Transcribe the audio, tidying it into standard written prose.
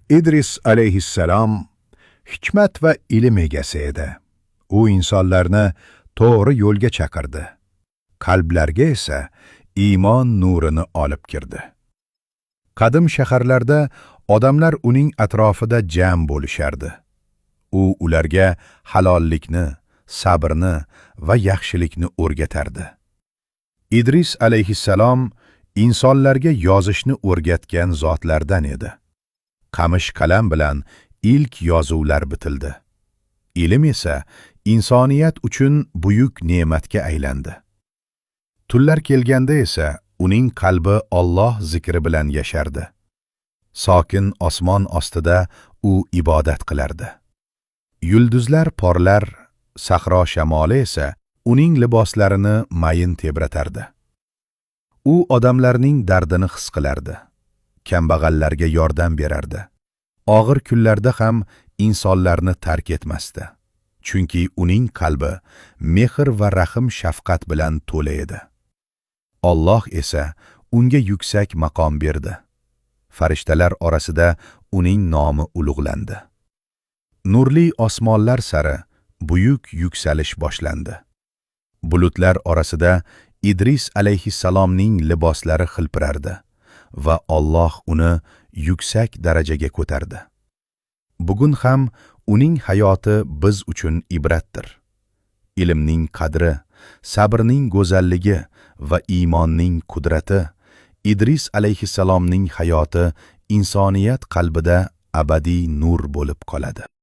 Idris alayhissalom hikmat va ilm egasi edi. U insonlarni to'g'ri yo'lga chaqirdi. Qalblarga esa iymon nurini olib kirdi. Qadim shaharlarda odamlar uning atrofida jam bo'lishardi. U ularga halollikni, sabrni va yaxshilikni o'rgatardi. Idris alayhissalom insonlarga yozishni o'rgatgan zotlardan edi. Qamish qalam bilan ilk yozuvlar bitildi. Ilm esa insoniyat uchun buyuk ne'matga aylandi. Tunlar kelganda esa uning qalbi Alloh zikri bilan yashardi. Sokin osmon ostida u ibodat qilardi. Yulduzlar porlar, sahro shamoli esa uning liboslarini mayin tebratardi. U odamlarning dardini his qilardi. Kambag'allarga yordam berardi. Og'ir kunlarda ham insonlarni tark etmasdi. Chunki uning qalbi mehr va rahim shafqat bilan to'la edi. Alloh esa unga yuksak maqom berdi. Farishtalar orasida uning nomi ulug'landi. Nurli osmonlar sari buyuk yuksalish boshlandi. Bulutlar orasida Idris alayhissalomning liboslari xilpirardi va Alloh uni yuksak darajaga ko'tardi. Bugun ham uning hayoti biz uchun ibratdir. Ilmning qadri, sabrning go'zalligi va iymonning qudrati Idris alayhissalomning hayoti insoniyat qalbida abadiy nur bo'lib qoladi.